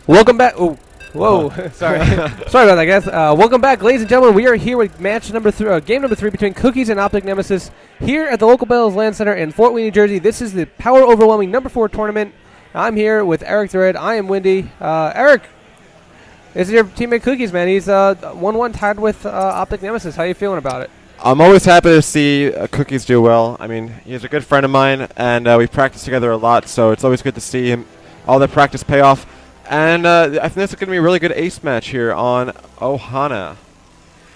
Welcome back. Oh, whoa! Sorry, sorry about that, guys. Welcome back, ladies and gentlemen. We are here with match number game number 3 between Cookies and OpTiKNemesis here at the local Bells Land Center in Fort Wayne, New Jersey. This is the Power Overwhelming number 4 tournament. I'm here with Eric the Red. I am Windy. Eric, this is your teammate Cookies, man. He's 1-1 tied with OpTiKNemesis. How you feeling about it? I'm always happy to see Cookies do well. I mean, he's a good friend of mine, and we practice together a lot, so it's always good to see him, all the practice pay off. And I think this is going to be a really good ace match here on Ohana.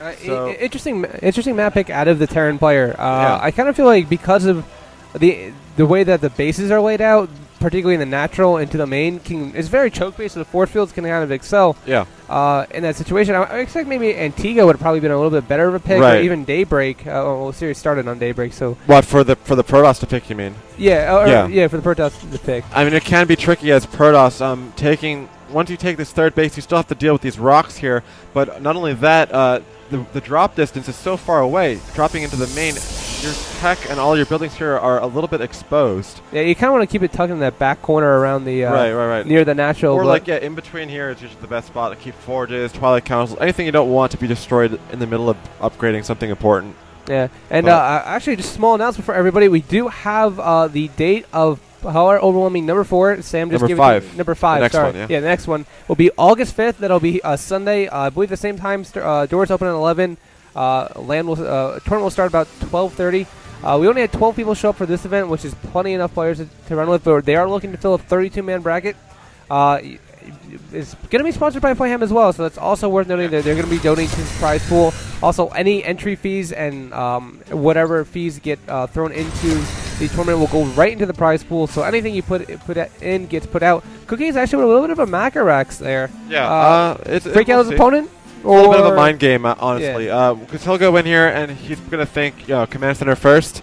Interesting map pick out of the Terran player. I kind of feel like because of the way that the bases are laid out, particularly in the natural into the main, it's very choke based, so the force fields can kind of excel. Yeah. In that situation, I expect maybe Antigua would have probably been a little bit better of a pick, or even Daybreak. Well, the series started on Daybreak, so. What for the Protoss to pick? You mean? Yeah. For the Protoss to pick. I mean, it can be tricky as Protoss. Once you take this third base, you still have to deal with these rocks here. But not only that, the drop distance is so far away. Dropping into the main, your tech and all your buildings here are a little bit exposed. Yeah, you kind of want to keep it tucked in that back corner around the right near the natural. Or in between here is usually the best spot to keep forges, Twilight Councils, anything you don't want to be destroyed in the middle of upgrading something important. Yeah, and actually, just a small announcement for everybody: we do have the date of Power Overwhelming number 4. Sam just gave it number 5. The next one, the next one will be August 5th. That'll be Sunday. I believe the same time. Doors open at 11. Tournament will start about 12:30. We only had 12 people show up for this event, which is plenty enough players to run with. But they are looking to fill a 32-man bracket. It's going to be sponsored by Playham as well, so that's also worth noting that they're going to be donating to this prize pool. Also, any entry fees and whatever fees get thrown into the tournament will go right into the prize pool. So anything you put in gets put out. Cookies actually with a little bit of a Macarax there. Yeah, freak out his opponent. A little bit of a mind game, honestly. Because he'll go in here and he's going to think, Command Center first,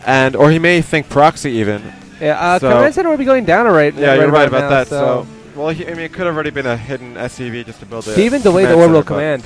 or he may think Proxy even. Yeah, Command Center would be going down right. Yeah, you're right about now, that. So, it could have already been a hidden SCV just to build it. He even delayed the orbital command.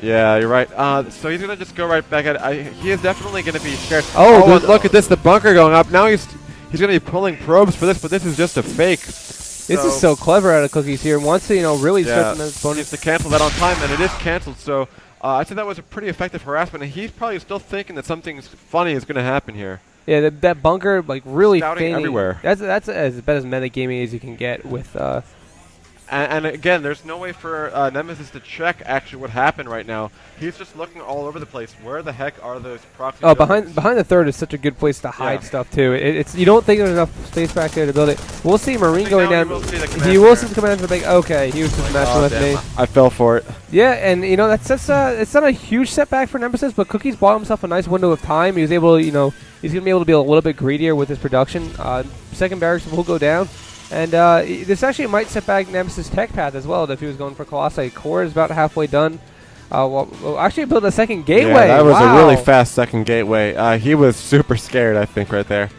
Yeah, you're right. So he's going to just go right back at it. He is definitely going to be scared. Oh, look at this, the bunker going up. Now he's going to be pulling probes for this, but this is just a fake. This is so clever out of Cookies here. Wants to, really strengthen his opponent. Needs to cancel that on time, and it is canceled. So I'd say that was a pretty effective harassment, and he's probably still thinking that something funny is going to happen here. Yeah, that bunker, really scouting everywhere. That's as about as metagaming as you can get with. And again, there's no way for Nemesis to check actually what happened right now. He's just looking all over the place. Where the heck are those proxy? Oh, behind the third is such a good place to hide stuff too. It's you don't think there's enough space back there to build it. We'll see Marine going down. He will see the command for the big. Okay, he was just messing with me. I fell for it. Yeah, and that's it's not a huge setback for Nemesis, but Cookies bought himself a nice window of time. He was able to, he's going to be able to be a little bit greedier with his production. Second barracks will go down. And this actually might set back Nemesis' tech path as well if he was going for Colossi. Core is about halfway done. Actually built a second gateway. Yeah, that was a really fast second gateway. He was super scared, I think, right there.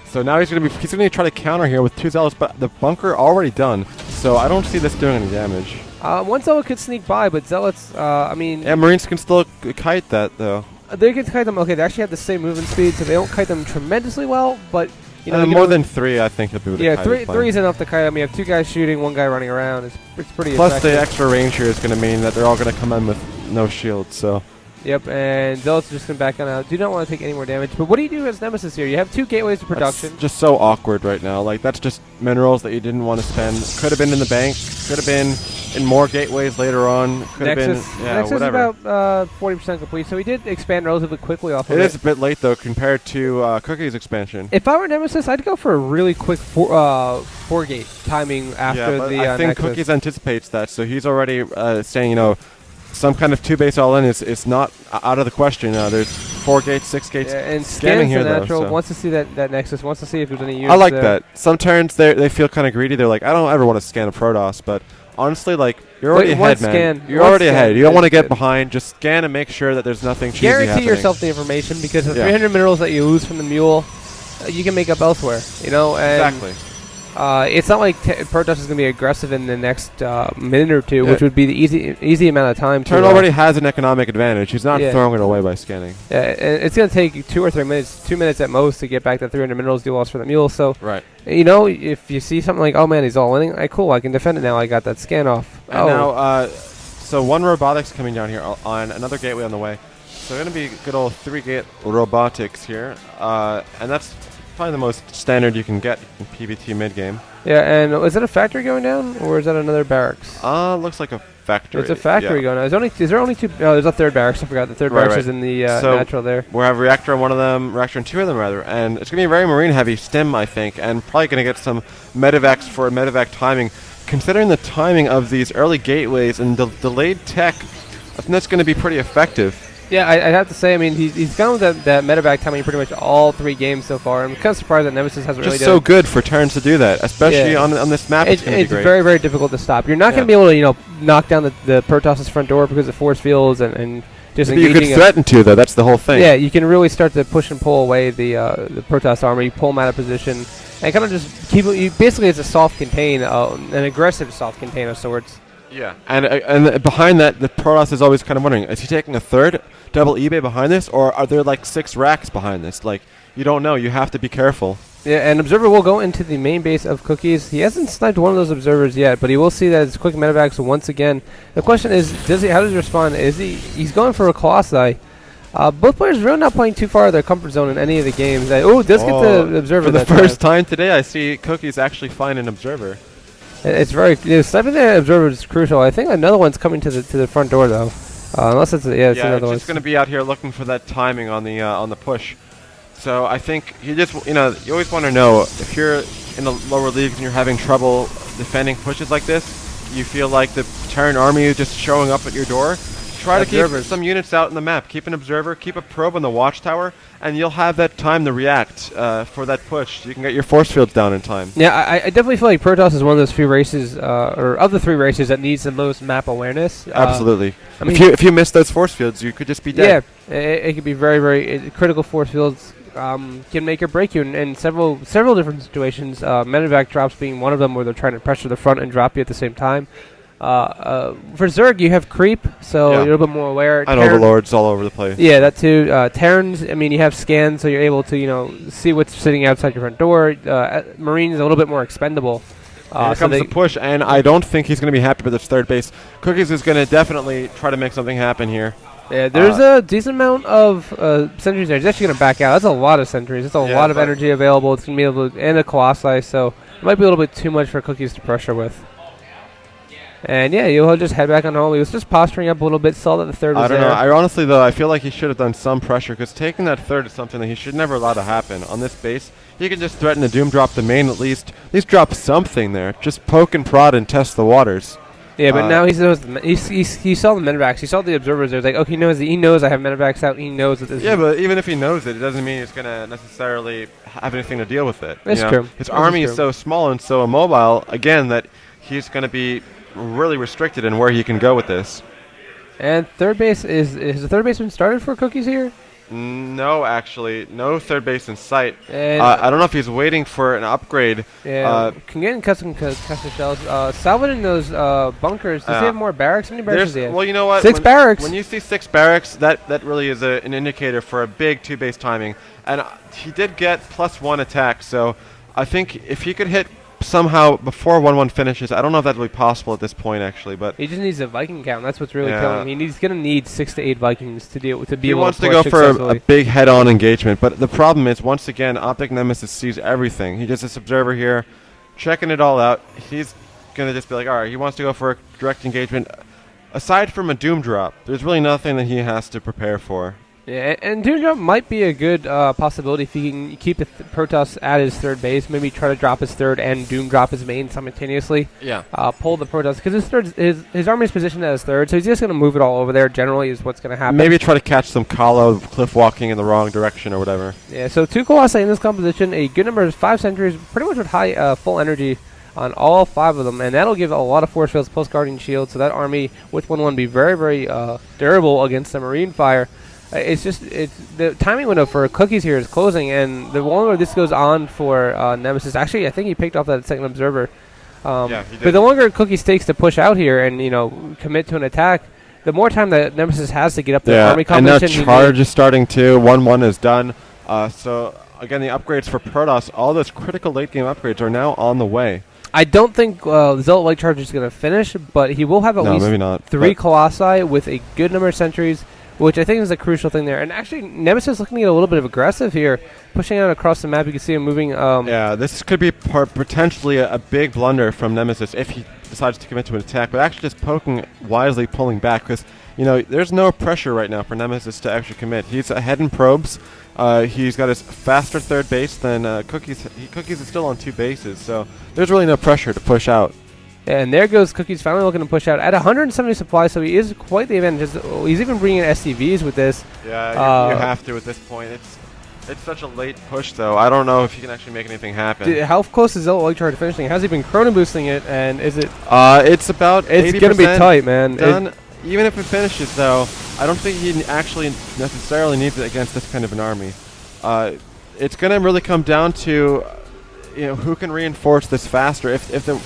So now he's going to try to counter here with 2 zealots, but the bunker already done. So I don't see this doing any damage. One zealot could sneak by, but zealots, Yeah, Marines can still kite that, though. They can kite them. Okay, they actually have the same movement speed, so they don't kite them tremendously well, but... more than 3, I think, he'll be able to kite. Yeah, three is enough to kite them. You have 2 guys shooting, 1 guy running around. It's pretty Plus, effective. the extra range here is going to mean that they're all going to come in with no shield, so... Yep, and Zealots are just going to back on out. Do not want to take any more damage. But what do you do as Nemesis here? You have 2 gateways to production. That's just so awkward right now. That's just minerals that you didn't want to spend. Could have been in the bank. Could have been in more gateways later on. Could have been, Nexus whatever. is about 40% complete, so he did expand relatively quickly off of it. It is a bit late, though, compared to Cookie's expansion. If I were Nemesis, I'd go for a really quick 4-gate timing after the I think Nexus. Cookies anticipates that, so he's already saying, some kind of 2-base all-in is not out of the question. There's 4 gates, 6 gates. Yeah, and scamming here, natural though. Wants to see that Nexus. Wants to see if there's any use. I like that. Some turns they feel kind of greedy. They're like, I don't ever want to scan a Protoss, but honestly, you're already ahead, man. You're already ahead. You don't want to get behind. Just scan and make sure that there's nothing cheesy happening. Guarantee yourself the information because the 300 minerals that you lose from the mule, you can make up elsewhere. And exactly. It's not like Protoss is going to be aggressive in the next minute or two, which would be the easy amount of time. Turn already has an economic advantage. He's not throwing it away by scanning. Yeah, it's going to take 2 or 3 minutes, 2 minutes at most, to get back that 300 minerals you lost for the mule. So, you know, if you see something like, oh man, he's all winning, cool, I can defend it now. I got that scan off. And now, so one robotics coming down here on another gateway on the way. So going to be good old 3-gate robotics here, and that's probably the most standard you can get in PBT mid game. Yeah, and is it a factory going down, or is that another barracks? Looks like a factory. It's a factory going down. Is there only 2? Oh, there's a third barracks. I forgot the third barracks is in the natural there. We have reactor on one of them, reactor on 2 of them rather, and it's going to be a very marine heavy stim, I think, and probably going to get some medevacs for medevac timing. Considering the timing of these early gateways and the delayed tech, I think that's going to be pretty effective. Yeah, I'd have to say, I mean, he's gone with that medevac timing pretty much all 3 games so far. I'm kind of surprised that Nemesis hasn't really done it. Just so good for turns to do that, especially on this map. It's very, very difficult to stop. You're not going to be able to, you know, knock down the Protoss's front door because of force fields and just engaging. You could threaten to, though. That's the whole thing. Yeah, you can really start to push and pull away the Protoss army, pull them out of position, and kind of just keep it. Basically, it's a soft contain, an aggressive soft contain of sorts. Yeah, and behind that, the Protoss is always kind of wondering, is he taking a third double eBay behind this, or are there like 6 racks behind this? Like, you don't know. You have to be careful. Yeah, and Observer will go into the main base of Cookies. He hasn't sniped one of those Observers yet, but he will see that it's quick medevacs once again. The question is, how does he respond? He's going for a Colossi. Both players really not playing too far out of their comfort zone in any of the games. Get the Observer for the first time today. I see Cookies actually find an Observer. It's very sniping the Observer is crucial. I think another one's coming to the front door though, unless it's another one. It's just going to be out here looking for that timing on the push. So I think you always want to know if you're in the lower leagues and you're having trouble defending pushes like this. You feel like the Terran army is just showing up at your door. Try to keep some units out in the map. Keep an observer, keep a probe on the watchtower, and you'll have that time to react for that push. You can get your force fields down in time. Yeah, I definitely feel like Protoss is one of those few races, or of the 3 races, that needs the most map awareness. Absolutely. I mean, if you miss those force fields, you could just be dead. Yeah, it could be very, very critical. Force fields can make or break you in several different situations. Medevac drops being one of them, where they're trying to pressure the front and drop you at the same time. For Zerg, you have creep, so you're a little bit more aware. And overlords all over the place. Yeah, that too. Terrans, I mean, you have scans, so you're able to, see what's sitting outside your front door. Marines, a little bit more expendable. Here comes the push, and I don't think he's going to be happy with this third base. Cookies is going to definitely try to make something happen here. Yeah, there's a decent amount of sentries there. He's actually going to back out. That's a lot of sentries. That's a lot of energy available. It's going to be able to, and a Colossi, so it might be a little bit too much for Cookies to pressure with. And yeah, he'll just head back on home. He was just posturing up a little bit, saw that the third was there. I don't know. Honestly, though, I feel like he should have done some pressure, because taking that third is something that he should never allow to happen. On this base, he can just threaten to doom drop the main at least drop something there. Just poke and prod and test the waters. Yeah, but now he saw the medevacs. He saw the observers there. Like, okay, he knows I have medevacs out. He knows that this is... Yeah, but even if he knows it doesn't mean he's going to necessarily have anything to deal with it. That's true. His army is so small and so immobile, again, that he's going to be really restricted in where he can go with this. And third base, is the third baseman started for Cookies here? No, actually. No third base in sight. I don't know if he's waiting for an upgrade. Yeah, can get in custom shells. Salvador in those bunkers. Does he have more barracks? How many barracks does he have? Well, you know what? 6 barracks. When you see 6 barracks, that really is an indicator for a big 2-base timing. And he did get +1 attack, so I think if he could hit somehow before 1-1 finishes, I don't know if that will be possible at this point, actually, but he just needs a Viking count. That's what's really killing him. He's going to need 6 to 8 Vikings to be able to He wants to go for a big head-on engagement, but the problem is, once again, OpTiKNemesis sees everything. He just this observer here, checking it all out. He's going to just be like, all right, he wants to go for a direct engagement. Aside from a doom drop, there's really nothing that he has to prepare for. Yeah, and doom drop might be a good possibility if he can keep the Protoss at his third base. Maybe try to drop his third and doom drop his main simultaneously. Yeah. Pull the Protoss, because his army is positioned as third, so he's just going to move it all over there. Generally, is what's going to happen. Maybe try to catch some Kalo cliff walking in the wrong direction or whatever. Yeah. So 2 Colossi in this composition, a good number of 5 sentries, pretty much with high full energy on all 5 of them, and that'll give a lot of force fields plus guardian shield. So that army with 1-1 be very, very durable against the marine fire. It's just the timing window for Cookies here is closing, and the longer this goes on for Nemesis, actually, I think he picked off that second observer. Yeah, he did. But the longer Cookies takes to push out here and commit to an attack, the more time that Nemesis has to get up the army composition. And now Charge is starting too. 1-1 is done. So again, the upgrades for Protoss, all those critical late game upgrades are now on the way. I don't think Zealot Light Charge is going to finish, but he will have at least maybe not, 3 Colossi with a good number of sentries, which I think is a crucial thing there. And actually, Nemesis looking to get a little bit of aggressive here, pushing out across the map. You can see him moving. This could be potentially a big blunder from Nemesis if he decides to commit to an attack, but actually just poking wisely, pulling back, because there's no pressure right now for Nemesis to actually commit. He's ahead in probes. He's got his faster third base than Cookies. Cookies is still on 2 bases, so there's really no pressure to push out. And there goes Cookies finally looking to push out at 170 supply, so he is quite the advantage. He's even bringing in SCVs with this. Yeah, you have to at this point. It's such a late push, though. I don't know if he can actually make anything happen. How close is Zealot Light Charge to finishing? Has he been chrono boosting it? And is it? It's about 80% it's going to be tight, man. Done. Even if it finishes, though, I don't think he actually necessarily needs it against this kind of an army. It's going to really come down to who can reinforce this faster. If the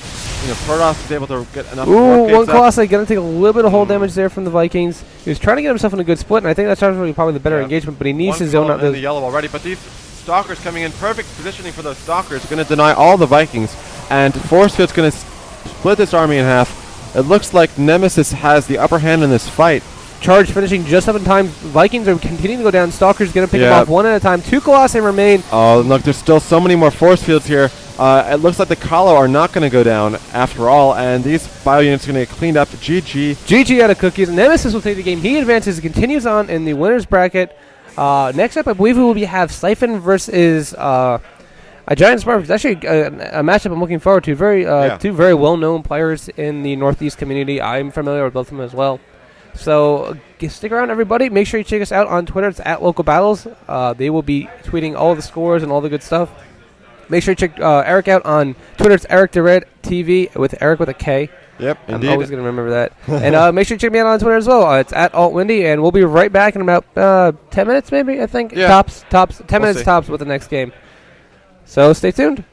Protoss is able to get enough. Ooh, one Colossi going to take a little bit of hull damage there from the Vikings. He was trying to get himself in a good split, and I think that's probably the better engagement. But he needs to zone out the yellow already. But these Stalkers coming in, perfect positioning for those Stalkers, going to deny all the Vikings, and Force Field's going to split this army in half. It looks like Nemesis has the upper hand in this fight. Charge finishing just up in time. Vikings are continuing to go down. Stalker's going to pick them off one at a time. 2 Colossi remain. Oh, look, there's still so many more force fields here. It looks like the Kalo are not going to go down after all, and these bio units are going to get cleaned up. GG. GG out of Cookies. Nemesis will take the game. He advances and continues on in the winner's bracket. Next up, I believe we will have Siphon versus a Giant Smurf. It's actually a matchup I'm looking forward to. Two very well-known players in the Northeast community. I'm familiar with both of them as well. So stick around, everybody. Make sure you check us out on Twitter. It's at Local Battles. They will be tweeting all the scores and all the good stuff. Make sure you check Eric out on Twitter. It's Eric DeRed TV with Eric with a K. Yep, I'm indeed. always going to remember that. And make sure you check me out on Twitter as well. It's at AltWindy, and we'll be right back in about 10 minutes, maybe, I think. Yeah. Tops. 10 minutes tops with the next game. So stay tuned.